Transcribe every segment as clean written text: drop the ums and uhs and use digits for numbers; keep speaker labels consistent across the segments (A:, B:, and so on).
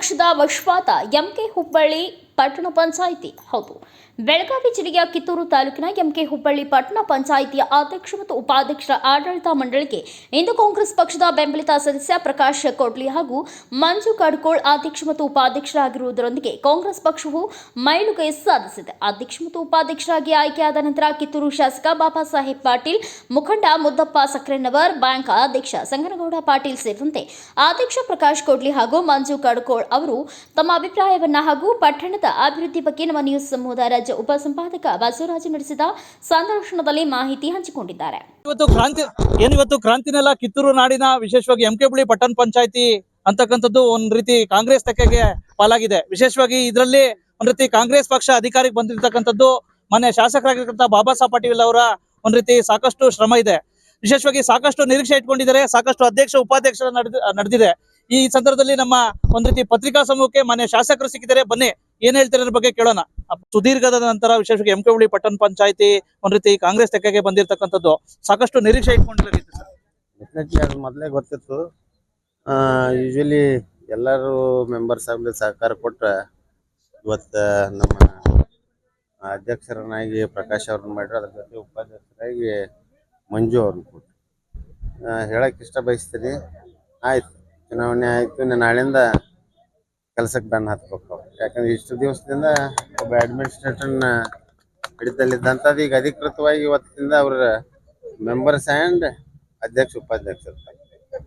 A: ಪಕ್ಷದ ವಶವಾದ ಎಂಕೆ ಹುಬ್ಬಳ್ಳಿ ಪಟ್ಟಣ ಪಂಚಾಯಿತಿ. ಹೌದು, ಬೆಳಗಾವಿ ಜಿಲ್ಲೆಯ ಕಿತ್ತೂರು ತಾಲೂಕಿನ ಎಂಕೆ ಹುಬ್ಬಳ್ಳಿ ಪಟ್ಟಣ ಪಂಚಾಯಿತಿಯ ಅಧ್ಯಕ್ಷ ಮತ್ತು ಉಪಾಧ್ಯಕ್ಷರ ಆಡಳಿತ ಮಂಡಳಿಗೆ ಇಂದು ಕಾಂಗ್ರೆಸ್ ಪಕ್ಷದ ಬೆಂಬಲಿತ ಸದಸ್ಯ ಪ್ರಕಾಶ್ ಕೋಡ್ಲಿ ಹಾಗೂ ಮಂಜು ಕಡ್ಕೋಳ್ ಅಧ್ಯಕ್ಷ ಮತ್ತು ಉಪಾಧ್ಯಕ್ಷರಾಗಿರುವುದರೊಂದಿಗೆ ಕಾಂಗ್ರೆಸ್ ಪಕ್ಷವು ಮೈಲುಗೈ ಸಾಧಿಸಿದೆ. ಅಧ್ಯಕ್ಷ ಮತ್ತು ಉಪಾಧ್ಯಕ್ಷರಾಗಿ ಆಯ್ಕೆಯಾದ ನಂತರ ಕಿತ್ತೂರು ಶಾಸಕ ಬಾಬಾ ಸಾಹೇಬ್ ಪಾಟೀಲ್, ಮುಖಂಡ ಮುದ್ದಪ್ಪ ಸಕ್ರೆನ್ನವರ್, ಬ್ಯಾಂಕ್ ಅಧ್ಯಕ್ಷ ಸಂಗನಗೌಡ ಪಾಟೀಲ್ ಸೇರಿದಂತೆ ಅಧ್ಯಕ್ಷ ಪ್ರಕಾಶ್ ಕೋಡ್ಲಿ ಹಾಗೂ ಮಂಜು ಕಡ್ಕೋಳ್ ಅವರು ತಮ್ಮ ಅಭಿಪ್ರಾಯವನ್ನ ಹಾಗೂ ಪಟ್ಟಣದ ಅಭಿವೃದ್ಧಿ ಬಗ್ಗೆ ನಮ್ಮ ನ್ಯೂಸ್ ಸಮೂಹದ ರಾಜ್ಯ ಉಪಸಂಪಾದಕ ಬಸವರಾಜು ನಡೆಸಿದ ಸಂದರ್ಶನದಲ್ಲಿ ಮಾಹಿತಿ ಹಂಚಿಕೊಂಡಿದ್ದಾರೆ.
B: ಇವತ್ತು ಕ್ರಾಂತಿನೆಲ್ಲ ಕಿತ್ತೂರು ನಾಡಿನ ವಿಶೇಷವಾಗಿ ಎಂಕೆ ಹುಬ್ಬಳ್ಳಿ ಪಟ್ಟಣ ಪಂಚಾಯಿತಿ ಅಂತಕ್ಕಂಥದ್ದು ಒಂದ್ ರೀತಿ ಕಾಂಗ್ರೆಸ್ ತೆಕ್ಕೆಗೆ ಪಾಲಾಗಿದೆ. ವಿಶೇಷವಾಗಿ ಇದರಲ್ಲಿ ಒಂದ್ ರೀತಿ ಕಾಂಗ್ರೆಸ್ ಪಕ್ಷ ಅಧಿಕಾರಕ್ಕೆ ಬಂದಿರತಕ್ಕಂಥದ್ದು ಮಾನ್ಯ ಶಾಸಕರಾಗಿರ್ತಕ್ಕಂಥ ಬಾಬಾ ಸಾಹೇಬ್ ಪಾಟೀಲ್ ಅವರ ಒಂದ್ ರೀತಿ ಸಾಕಷ್ಟು ಶ್ರಮ ಇದೆ. ವಿಶೇಷವಾಗಿ ಸಾಕಷ್ಟು ನಿರೀಕ್ಷೆ ಇಟ್ಕೊಂಡಿದ್ದಾರೆ, ಸಾಕಷ್ಟು ಅಧ್ಯಕ್ಷ ಉಪಾಧ್ಯಕ್ಷರ ನಡೆದಿದೆ. ಈ ಸಂದರ್ಭದಲ್ಲಿ ನಮ್ಮ ಒಂದ್ ರೀತಿ ಪತ್ರಿಕಾ ಸಮೂಹಕ್ಕೆ ಮಾನ್ಯ ಶಾಸಕರು ಸಿಕ್ಕಿದ್ದಾರೆ. ಬನ್ನಿ ಏನ್ ಹೇಳ್ತಾರೆ ಅದ್ರ ಬಗ್ಗೆ ಕೇಳೋಣ. ಸುದೀರ್ಘದ ನಂತರ ವಿಶೇಷವಾಗಿ ಎಂಕೆ ಹುಬ್ಬಳ್ಳಿ ಪಟ್ಟಣ ಪಂಚಾಯಿತಿ ಒಂದ್ ರೀತಿ ಕಾಂಗ್ರೆಸ್ ತೆಕ್ಕೆಗೆ ಬಂದಿರತಕ್ಕಂಥದ್ದು ಸಾಕಷ್ಟು ನಿರೀಕ್ಷೆ ಇಟ್ಕೊಂಡಿರುತ್ತೆ ಸರ್.
C: ಡೆಫಿನೆಟ್ಲಿ ಅದು ಮೊದಲೇ ಗೊತ್ತಿತ್ತು. ಯೂಶಲಿ ಎಲ್ಲರೂ ಮೆಂಬರ್ಸ್ ಆಗಲಿ ಸಹಕಾರ ಕೊಟ್ರೆ ಇವತ್ತು ನಮ್ಮ ಅಧ್ಯಕ್ಷರನ್ನಾಗಿ ಪ್ರಕಾಶ್ ಅವ್ರನ್ನ ಮಾಡ್ರೆ, ಅದ್ರ ಜೊತೆ ಉಪಾಧ್ಯಕ್ಷರಾಗಿ ಮಂಜು ಅವ್ರನ್ನ ಕೊಟ್ಟು ಹೇಳಕ್ಕೆ ಇಷ್ಟ ಬಯಸ್ತೀನಿ. ಆಯ್ತು, ಚುನಾವಣೆ ಆಯಿತು, ನಾಳೆಯಿಂದ ಕೆಲಸಕ್ಕೆ ಬೆನ್ನು ಹತ್ಬೇಕು. ಯಾಕಂದ್ರೆ ಇಷ್ಟು ದಿವಸದಿಂದ ಒಬ್ಬ ಅಡ್ಮಿನಿಸ್ಟ್ರೇಟರ್ನ ಹಿಡಿತಲ್ಲಿದ್ದಂಥದ್ದು ಈಗ ಅಧಿಕೃತವಾಗಿ ಇವತ್ತಿಂದ ಅವ್ರ ಮೆಂಬರ್ಸ್ ಆ್ಯಂಡ್ ಅಧ್ಯಕ್ಷ ಉಪಾಧ್ಯಕ್ಷರು.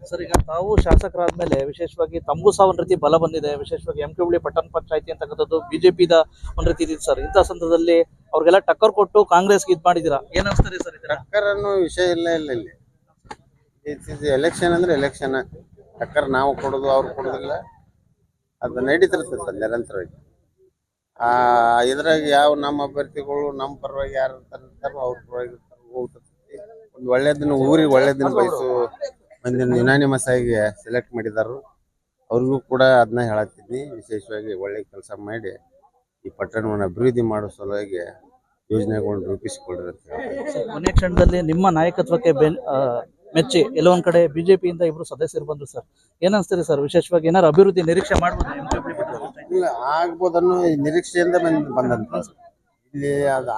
B: ಸರ್, ಈಗ ತಾವು ಶಾಸಕರಾದ್ಮೇಲೆ ವಿಶೇಷವಾಗಿ ತಮಗೂ ಸಹ ಒಂದ್ ರೀತಿ ಬಲ ಬಂದಿದೆ. ವಿಶೇಷವಾಗಿ ಎಂಕೆ ಹುಬ್ಬಳ್ಳಿ ಪಟ್ಟಣ ಪಂಚಾಯಿತಿ ಅಂತಕ್ಕಂಥದ್ದು ಬಿಜೆಪಿದ ಒಂದ್ ರೀತಿ ಇದೆ ಸರ್. ಇಂಥ ಸಂದರ್ಭದಲ್ಲಿ ಅವ್ರಿಗೆಲ್ಲ ಟಕ್ಕರ್ ಕೊಟ್ಟು ಕಾಂಗ್ರೆಸ್ಗೆ ಇದ್ ಮಾಡಿದೀರಾ, ಏನ್ ಅನಿಸ್ತದೆ ಸರ್?
C: ಟಕ್ಕರ್ ಅನ್ನೋ ವಿಷಯ ಇಲ್ಲ ಇಲ್ಲಿ. ಎಲೆಕ್ಷನ್ ಅಂದ್ರೆ ಎಲೆಕ್ಷನ್, ಟಕ್ಕರ್ ನಾವು ಕೊಡೋದು ಅವ್ರು ಕೊಡೋದಿಲ್ಲ, ಅದು ನಡೀತಿರ್ತದೆ ನಿರಂತರವಾಗಿ. ಇದ್ರಾಗ ಯಾವ ನಮ್ಮ ಅಭ್ಯರ್ಥಿಗಳು ನಮ್ಮ ಪರವಾಗಿ ಯಾರು ಇರ್ತಾರೋ ಅವ್ರ ಪರವಾಗಿ ಹೋಗ್ತದೆ. ಒಂದು ಒಳ್ಳೇದನ್ನ ಊರಿಗೆ ಒಳ್ಳೇದನ್ನ ಬಯಸು ಮಂದಿನ ಯುನಾನಿಮಸ್ ಆಗಿ ಸೆಲೆಕ್ಟ್ ಮಾಡಿದಾರು. ಅವ್ರಿಗೂ ಕೂಡ ಅದನ್ನ ಹೇಳತ್ತಿದ್ನಿ. ವಿಶೇಷವಾಗಿ ಒಳ್ಳೆ ಕೆಲಸ ಮಾಡಿ ಈ ಪಟ್ಟಣವನ್ನು ಅಭಿವೃದ್ಧಿ ಮಾಡೋ ಸಲುವಾಗಿ ಯೋಜನೆಗಳನ್ನ ರೂಪಿಸಿಕೊಳ್ಳ್ರಿ ಅಂತ ಹೇಳ್ತಾರೆ.
B: ಕೊನೆ ಕ್ಷಣದಲ್ಲಿ ನಿಮ್ಮ ನಾಯಕತ್ವಕ್ಕೆ ಮೆಚ್ಚಿ ಎಲ್ಲೊಂದ್ ಕಡೆ ಬಿಜೆಪಿಯಿಂದ ಇಬ್ರು ಸದಸ್ಯರು ಬಂದ್ರು ಸರ್, ಏನ್ ಅನ್ಸ್ತದೆ ಸರ್? ವಿಶೇಷವಾಗಿ ಏನಾದ್ರು ಅಭಿವೃದ್ಧಿ ನಿರೀಕ್ಷೆ ಮಾಡ್ಬೋದು?
C: ಇಲ್ಲ, ಆಗ್ಬೋದನ್ನು ನಿರೀಕ್ಷೆಯಿಂದ ಬಂದಂತ ಇಲ್ಲಿ. ಅದು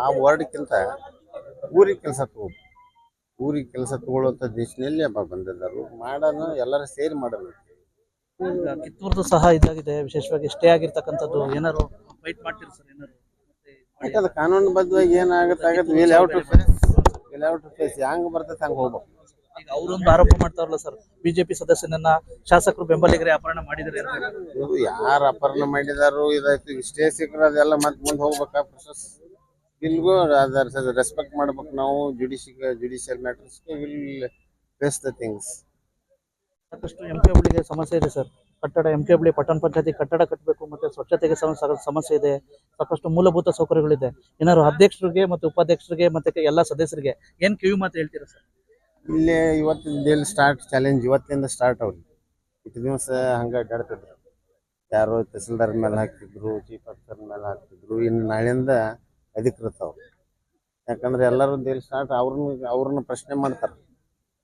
C: ಆ ವಾರ್ಡ್ಕ್ಕಿಂತ ಊರಿಗೆ ಕೆಲಸ ತಗೋಬೇಕು. ಊರಿಗೆ ಕೆಲಸ ತಗೊಳ್ಳುವಂತ ದಿಶೆಯಲ್ಲಿ ಬಂದಿದ್ದರು. ಮಾಡೋಣ, ಎಲ್ಲರೂ ಸೇರಿ ಮಾಡೋಣ.
B: ಕಿತ್ತೂರ್ದು ಸಹ ಇದಾಗಿದೆ, ವಿಶೇಷವಾಗಿ ಸ್ಟೇ ಆಗಿರ್ತಕ್ಕಂಥದ್ದು. ಏನಾರು ಫೈಟ್ ಮಾಡ್ತೀರಿ ಸರ್?
C: ಏನಾರು ಕಾನೂನು ಬದ್ಧವಾಗಿ ಏನಾಗುತ್ತೆ ವಿಲ್ ಹ್ಯಾವ್ ಟು ಫೇಸ್. ಹೆಂಗ್ ಬರ್ತೈತೆ ಹಂಗೆ ಹೋಗ್ಬೇಕು.
B: ಈಗ ಅವರೊಂದು ಆರೋಪ ಮಾಡ್ತಾರಲ್ಲ ಸರ್, ಬಿಜೆಪಿ ಸದಸ್ಯನನ್ನ ಶಾಸಕರು ಬೆಂಬಲಿಗರೇ ಅಪಹರಣ ಮಾಡಿದರೆ.
C: ಯಾರು ಅಪಹರಣ ಮಾಡಿದಾರು ಇದಾಯ್ತು, ಸ್ಟೇ ಸಿಕ್ಕರೆ ಅದೆಲ್ಲ ಮತ್ತೆ ಮುಂದೆ ಹೋಗ್ಬೇಕಾ ಪ್ರೊಸೆಸ್. ಇಲ್ಗೂ ಅದರ ರೆಸ್ಪೆಕ್ಟ್ ಮಾಡ್ಬೇಕು ನಾವು. Judicial matters will face the things.
B: ಸಾಕಷ್ಟು ಎಂಕೆ ಹುಬ್ಬಳ್ಳಿಗೆ ಸಮಸ್ಯೆ ಇದೆ ಸರ್. ಕಟ್ಟಡ ಎಂಕೆ ಹುಬ್ಬಳ್ಳಿ ಪಟ್ಟಣ ಪಂಚಾಯತಿ ಕಟ್ಟಡ ಕಟ್ಟಬೇಕು, ಮತ್ತೆ ಸ್ವಚ್ಛತೆಗೆ ಸಮಸ್ಯೆ ಇದೆ, ಸಾಕಷ್ಟು ಮೂಲಭೂತ ಸೌಕರ್ಯಗಳಿದೆ. ಏನಾದ್ರು ಅಧ್ಯಕ್ಷರಿಗೆ ಮತ್ತು ಉಪಾಧ್ಯಕ್ಷರಿಗೆ ಮತ್ತೆ ಎಲ್ಲ ಸದಸ್ಯರಿಗೆ ಏನ್ ಕಿವಿ ಮಾತು ಹೇಳ್ತೀರಾ ಸರ್?
C: ಇಲ್ಲಿ ಇವತ್ತಿನ ಸ್ಟಾರ್ಟ್ ಚಾಲೆಂಜ್ ಇವತ್ತಿಂದ ಸ್ಟಾರ್ಟ್. ಅವ್ರಿಗೆ ಇಷ್ಟು ದಿವಸ ಹಂಗೆ ಅಡ್ಡಾಡ್ತಿದ್ರು. ಯಾರು ತಹಸೀಲ್ದಾರ್ ಮೇಲೆ ಹಾಕ್ತಿದ್ರು, ಚೀಫ್ ಆಫೀಸರ್ ಮೇಲೆ ಹಾಕ್ತಿದ್ರು. ಇನ್ನು ನಾಳೆಯಿಂದ ಅಧಿಕೃತ ಅವ್ರು. ಯಾಕಂದ್ರೆ ಎಲ್ಲರೂ ಡೇಲಿ ಸ್ಟಾರ್ಟ್ ಅವ್ರನ್ನ ಪ್ರಶ್ನೆ ಮಾಡ್ತಾರೆ.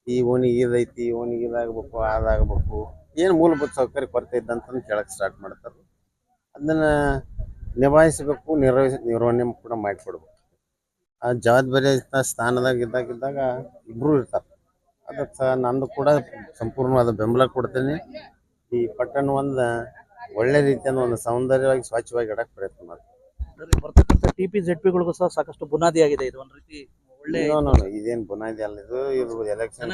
C: ಈ ಓಣಿಗೆ ಇದೈತಿ, ಈ ಓಣಿಗೆ ಇದಾಗಬೇಕು, ಅದಾಗಬೇಕು, ಏನು ಮೂಲಭೂತ ಸೌಕರ್ಯ ಕೊರತೆ ಇದ್ದಂತಂದು ಕೇಳಕ್ಕೆ ಸ್ಟಾರ್ಟ್ ಮಾಡ್ತಾರೆ. ಅದನ್ನ ನಿಭಾಯಿಸಬೇಕು, ನಿರ್ವಹಣೆ ಕೂಡ ಮಾಡಿಕೊಡ್ಬೇಕು. ಆ ಜವಾಬ್ದಾರಿ ಸ್ಥಾನದಾಗ ಇದ್ದಾಗ ಇಬ್ರು ಇರ್ತಾರೆ. ಅದಕ್ಕೆ ನಂದು ಕೂಡ ಸಂಪೂರ್ಣವಾದ ಬೆಂಬಲ ಕೊಡ್ತೀನಿ. ಈ ಪಟ್ಟಣ ಒಂದು ಒಳ್ಳೆ ರೀತಿಯಿಂದ ಒಂದು ಸೌಂದರ್ಯವಾಗಿ ಸ್ವಚ್ಛವಾಗಿ ಇಡಕ್ಕೆ ಪ್ರಯತ್ನ ಮಾಡ್ತೀನಿ.
B: ಬರ್ತಕ್ಕಂಥ TP-ZP ಗಳಿಗೂ ಸಹ ಸಾಕಷ್ಟು ಬುನಾದಿ ಆಗಿದೆ. ಇದು ಒಂದ್ ರೀತಿ ಒಳ್ಳೆ
C: ಇದೇನು ಬುನಾದಿ ಅಲ್ಲ, ಇದು ಎಲೆಕ್ಷನ್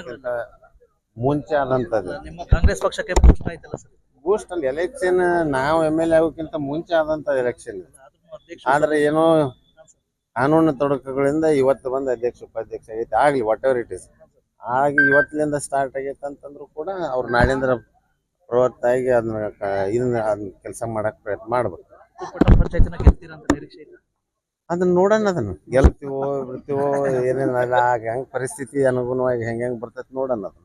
C: ಮುಂಚೆ ಆದಂತದ್ದು.
B: ನಿಮ್ಮ ಕಾಂಗ್ರೆಸ್ ಪಕ್ಷಕ್ಕೆ ಬೂಸ್ಟ್ ಆಯ್ತಲ್ಲ ಸರ್?
C: ಬೂಸ್ಟ್ ಅಲ್ಲಿ ಎಲೆಕ್ಷನ್ ನಾವು MLA ಆಗೋಕ್ಕಿಂತ ಮುಂಚೆ ಆದಂತ ಎಲೆಕ್ಷನ್. ಆದ್ರೆ ಏನೋ ಕಾನೂನು ತೊಡಕುಗಳಿಂದ ಇವತ್ತು ಬಂದು ಅಧ್ಯಕ್ಷ ಉಪಾಧ್ಯಕ್ಷ ಆಗೈತೆ. ಆಗ್ಲಿ ವಾಟ್ ಎವರ್ ಇಟ್ ಇಸ್ ಆಗಿ ಇವತ್ತಿನಿಂದ ಸ್ಟಾರ್ಟ್ ಆಗೈತೆ ಅಂತಂದ್ರು ಕೂಡ ಅವ್ರು ನಾಳಿಂದ ಪ್ರವೃತ್ತ ಆಗಿ ಇದನ್ನ ಕೆಲಸ ಮಾಡಕ್ ಪ್ರಯತ್ನ ಮಾಡ್ಬೇಕು.
B: ಪಟ್ಟಣ ಪಂಚಾಯತಿನ ಗೆಲ್ತೀರಾ ಅಂತ ನಿರೀಕ್ಷೆ ಇದೆ?
C: ಅದನ್ನ ನೋಡೋಣ, ಅದನ್ನ ಗೆಲ್ತೀವೋ ಬಿಡ್ತೀವೋ ಏನೇನಲ್ಲ ಹೆಂಗ್ ಪರಿಸ್ಥಿತಿ ಅನುಗುಣವಾಗಿ ಹೆಂಗ್ ಬರ್ತೈತಿ ನೋಡೋಣ. ಅದನ್ನ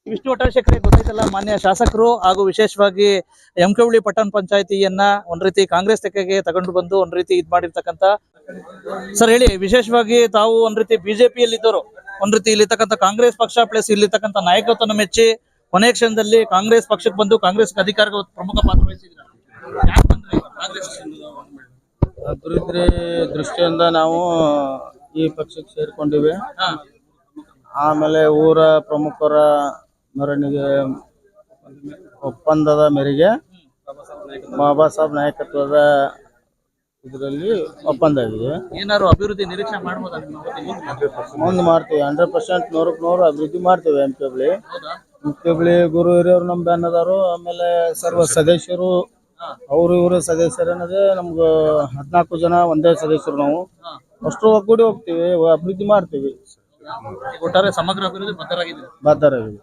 B: ವಿಷ್ಣು ವಟಾಶೇಖರ್ ಗೊತ್ತೈತಲ್ಲ, ಮಾನ್ಯ ಶಾಸಕರು ಹಾಗೂ ವಿಶೇಷವಾಗಿ ಎಂಕೆ ಹುಬ್ಬಳ್ಳಿ ಪಟ್ಟಣ ಪಂಚಾಯತಿಯನ್ನ ಒಂದ್ ರೀತಿ ಕಾಂಗ್ರೆಸ್ ತೆಕ್ಕೆಗೆ ತಗೊಂಡು ಬಂದು ಒಂದ್ ರೀತಿ ಇದ್ ಮಾಡಿರ್ತಕ್ಕಂತ ಸರ್. ಹೇಳಿ, ವಿಶೇಷವಾಗಿ ತಾವು ಒಂದ್ ರೀತಿ ಬಿಜೆಪಿಯಲ್ಲಿ ಇದ್ದವರು, ಒಂದ್ ರೀತಿ ಇಲ್ಲಿರ್ತಕ್ಕಂಥ ಕಾಂಗ್ರೆಸ್ ಪಕ್ಷ ಪ್ಲಸ್ ಇಲ್ಲಿರ್ತಕ್ಕಂಥ ನಾಯಕತ್ವನ ಮೆಚ್ಚಿ ಕೊನೆಯ ಕ್ಷಣದಲ್ಲಿ ಕಾಂಗ್ರೆಸ್ ಪಕ್ಷಕ್ಕೆ ಬಂದು ಕಾಂಗ್ರೆಸ್ ಅಧಿಕಾರಕ್ಕೆ ಪ್ರಮುಖ ಪಾತ್ರ ವಹಿಸಿದ್ರ. ಯಾಕೆ ಬಂದ್ರಿ ಕಾಂಗ್ರೆಸ್?
D: ಅಭಿವೃದ್ಧಿ ದೃಷ್ಟಿಯಿಂದ ನಾವು ಈ ಪಕ್ಷಕ್ಕೆ ಸೇರ್ಕೊಂಡಿವೆ.
B: ಹಾ.
D: ಆಮೇಲೆ ಊರ ಪ್ರಮುಖರ ಮೆರವಣಿಗೆ ಒಪ್ಪಂದದ ಮೇರೆಗೆ ಬಾಬಾ ಸಾಹೇಬ್ ನಾಯಕತ್ವದ ಇದರಲ್ಲಿ ಒಪ್ಪಂದ ಆಗಿದೆ.
B: ಏನಾದ್ರು ಅಭಿವೃದ್ಧಿ ನಿರೀಕ್ಷೆ ಮಾಡ್ಬೋದಾ ನಿಮ್ಮ ವತಿಯಿಂದ?
D: ಮುಂದೆ ಮಾಡ್ತೀವಿ 100% 100% ಅಭಿವೃದ್ಧಿ ಮಾಡ್ತೀವಿ. ಎಂ ಕೆ ಬಳಿ ಗುರು ಹಿರಿಯರು ನಮ್ಮ ಬೆನ್ನದಾರು. ಆಮೇಲೆ ಸರ್ವ ಸದಸ್ಯರು ಅವರು ಇವರು ಸದಸ್ಯರು ಅನ್ನೋದೇ ನಮ್ಗೆ 14 ಜನ ಒಂದೇ ಸದಸ್ಯರು. ನಾವು ಅಷ್ಟು ಒಗ್ಗೂಡಿ ಹೋಗ್ತೀವಿ, ಅಭಿವೃದ್ಧಿ ಮಾಡ್ತೀವಿ.
B: ಒಟ್ಟಾರೆ ಸಮಗ್ರ ಅಭಿವೃದ್ಧಿ ಬದ್ಧರಾಗಿದ್ದೀರಿ.
D: ಬದ್ಧರಾಗಿದೆ.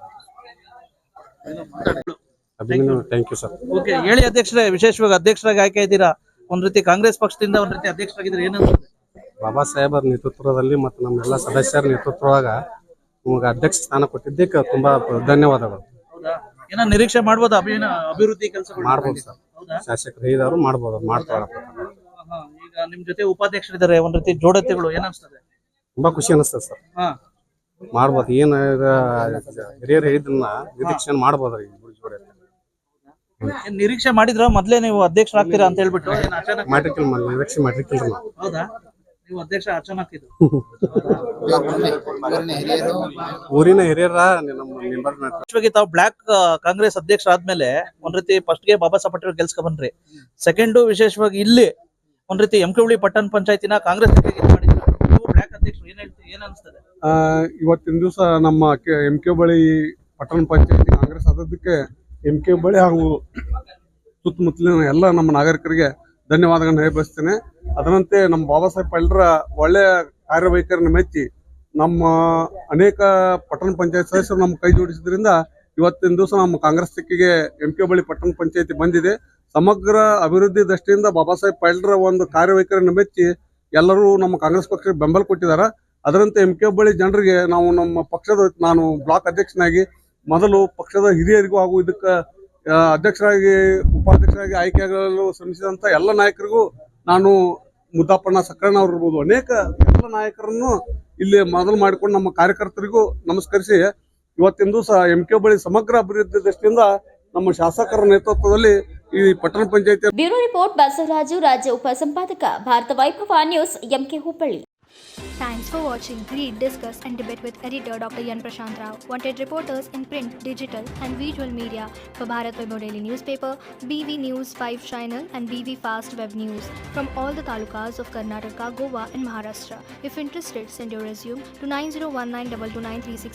C: Thank you sir.
B: ಓಕೆ, ಹೇಳಿ ಅಧ್ಯಕ್ಷರೇ, ವಿಶೇಷವಾಗಿ ಅಧ್ಯಕ್ಷರಾಗಿ ಆಯ್ಕೆ ಇದ್ದೀರಾ. ಒಂದ್ ರೀತಿ ಕಾಂಗ್ರೆಸ್ ಪಕ್ಷದಿಂದ ಒಂದ್ ರೀತಿ ಅಧ್ಯಕ್ಷರಾಗಿದ್ರೆ ಏನಂತ?
E: ಬಾಬಾ ಸಾಹೇಬರ ನೇತೃತ್ವದಲ್ಲಿ ಮತ್ತು ನಮ್ಮೆಲ್ಲ ಸದಸ್ಯರ ನೇತೃತ್ವದಾಗ ನಮಗೆ ಅಧ್ಯಕ್ಷ ಸ್ಥಾನ ಕೊಟ್ಟಿದ್ದಕ್ಕೆ ತುಂಬಾ ಧನ್ಯವಾದಗಳು.
B: ಏನೋ ನಿರೀಕ್ಷೆ ಮಾಡ್ಬೋದಾ ಅಭಿವೃದ್ಧಿ ಕೆಲಸಗಳು?
E: ಮಾಡ್ಬೋದು ಸರ್, ಶಾಸಕರು ಹೇಳಿದವರು ಮಾಡ್ಬೋದು, ಮಾಡ್ತಾರೆ.
B: ಈಗ ನಿಮ್ ಜೊತೆ ಉಪಾಧ್ಯಕ್ಷರಿದ್ದಾರೆ, ಒಂದ್ ರೀತಿ ಜೋಡತೆಗಳು ಏನನ್ಸ್ತದೆ?
E: ತುಂಬಾ ಖುಷಿ ಅನಿಸ್ತದೆ ಸರ್.
B: ಹಾ,
E: ಮಾಡ್ಬೋದು. ಏನು ಹಿರಿಯರು ಹೇಳಿದ್ರನ್ನ ನಿರೀಕ್ಷೆ ಮಾಡ್ಬೋದ್ರಿ.
B: ಏನ್ ನಿರೀಕ್ಷೆ ಮಾಡಿದ್ರ ಮೊದ್ಲೇ ನೀವು ಅಧ್ಯಕ್ಷರಾಗ್ತೀರಾ ಅಂತ ಹೇಳ್ಬಿಟ್ಟು? ಏನ್ ಅಚಾನಕ್?
E: ಮಾಡಿರ್ಕಿಲ್ಲ, ನಿರೀಕ್ಷೆ ಮಾಡಿರ್ಕಿಲ್ರಿ ನಾವು.
B: ಹೌದಾ? ನೀವು ಅಧ್ಯಕ್ಷ ಅಚಾನಕ್ ಇದು?
E: ಊರಿನ ಹಿರಿಯರ ನಮ್ಮ ಮೆಂಬರ್
B: ವಿಶೇಷವಾಗಿ ತಾವು ಬ್ಲಾಕ್ ಕಾಂಗ್ರೆಸ್ ಅಧ್ಯಕ್ಷರಾದ್ಮೇಲೆ ಒಂದ್ ರೀತಿ ಫಸ್ಟ್ ಗೆ ಬಾಬಾ ಸಾಹೇಬ್ ಪಟೇಲ್ ಗೆಲ್ಸ್ಕೊಂಡ್ ಬಂದ್ರಿ. ಸೆಕೆಂಡ್ ವಿಶೇಷವಾಗಿ ಇಲ್ಲಿ ಒಂದ್ ರೀತಿ ಎಂ.ಕೆ. ಪಟ್ಟಣ ಪಂಚಾಯತಿನ ಕಾಂಗ್ರೆಸ್ ಮಾಡಿದ್ರು. ನೀವು ಬ್ಲಾಕ್ ಅಧ್ಯಕ್ಷರು ಏನ್ ಹೇಳ್ತೀವಿ, ಏನ್ ಅನ್ಸ್ತದೆ?
F: ಇವತ್ತಿನ ದಿವಸ ನಮ್ಮ ಎಂ.ಕೆ. ಬಳಿ ಪಟ್ಟಣ ಪಂಚಾಯತಿ ಕಾಂಗ್ರೆಸ್ ಆದದ್ದಕ್ಕೆ ಎಂ.ಕೆ. ಬಳಿ ಹಾಗೂ ಸುತ್ತಮುತ್ತಲಿನ ಎಲ್ಲ ನಮ್ಮ ನಾಗರಿಕರಿಗೆ ಧನ್ಯವಾದಗಳನ್ನು ಹೇಳಬಯಸ್ತೇನೆ. ಅದರಂತೆ ನಮ್ಮ ಬಾಬಾ ಸಾಹೇಬ್ ಪಾಟೀಲ್ರ ಒಳ್ಳೆಯ ಕಾರ್ಯವೈಖರಿಯನ್ನು ಮೆಚ್ಚಿ ನಮ್ಮ ಅನೇಕ ಪಟ್ಟಣ ಪಂಚಾಯತ್ ಸದಸ್ಯರು ನಮ್ಮ ಕೈ ಜೋಡಿಸಿದ್ರಿಂದ ಇವತ್ತಿನ ದಿವಸ ನಮ್ಮ ಕಾಂಗ್ರೆಸ್ ತೆಕ್ಕಿಗೆ ಎಂ.ಕೆ. ಬಳಿ ಪಟ್ಟಣ ಪಂಚಾಯತಿ ಬಂದಿದೆ. ಸಮಗ್ರ ಅಭಿವೃದ್ಧಿ ದೃಷ್ಟಿಯಿಂದ ಬಾಬಾ ಸಾಹೇಬ್ ಪಾಟೀಲ್ರ ಒಂದು ಕಾರ್ಯವೈಖರಿಯನ್ನು ಮೆಚ್ಚಿ ಎಲ್ಲರೂ ನಮ್ಮ ಕಾಂಗ್ರೆಸ್ ಪಕ್ಷಕ್ಕೆ ಬೆಂಬಲ ಕೊಟ್ಟಿದ್ದಾರೆ. ಅದರಂತೆ ಎಂ.ಕೆ. ಬಳಿ ಜನರಿಗೆ ನಾವು ನಮ್ಮ ಪಕ್ಷದ ನಾನು ಬ್ಲಾಕ್ ಅಧ್ಯಕ್ಷನಾಗಿ ಮೊದಲು ಪಕ್ಷದ ಹಿರಿಯರಿಗೂ ಹಾಗೂ ಇದಕ್ಕೆ ಅಧ್ಯಕ್ಷರಾಗಿ ಉಪಾಧ್ಯಕ್ಷರಾಗಿ ಆಯ್ಕೆಯಾಗಲು ಶ್ರಮಿಸಿದಂತ ಎಲ್ಲ ನಾಯಕರಿಗೂ ನಾನು ಮುದ್ದಪ್ಪಣ್ಣ ಸಕ್ಕರಣ್ಣ ಅವ್ರು ಇರ್ಬೋದು, ಅನೇಕ ಎಲ್ಲ ನಾಯಕರನ್ನು ಇಲ್ಲಿ ಮೊದಲು ಮಾಡಿಕೊಂಡು ನಮ್ಮ ಕಾರ್ಯಕರ್ತರಿಗೂ ನಮಸ್ಕರಿಸಿ ಇವತ್ತಿನ ದಿವಸ ಎಂ.ಕೆ. ಬಳಿ ಸಮಗ್ರ ಅಭಿವೃದ್ಧಿ ದೃಷ್ಟಿಯಿಂದ ನಮ್ಮ ಶಾಸಕರ ನೇತೃತ್ವದಲ್ಲಿ ಈ ಪಟ್ಟಣ ಪಂಚಾಯತಿ.
A: ಬ್ಯೂರೋ ರಿಪೋರ್ಟ್ ಬಸವರಾಜು, ರಾಜ್ಯ ಉಪಸಂಪಾದಕ, Bharat Vaibhav news, MK Hubballi.
G: Thanks for watching. Read, discuss and debate with editor Dr. Yan Prashant Rao. Wanted reporters in print, digital and visual media for Bharat Vaibhav Daily Newspaper, BV News 5 Channel and BV Fast Web News from all the talukas of Karnataka, Goa and Maharashtra. If interested, send your resume to 9019229369.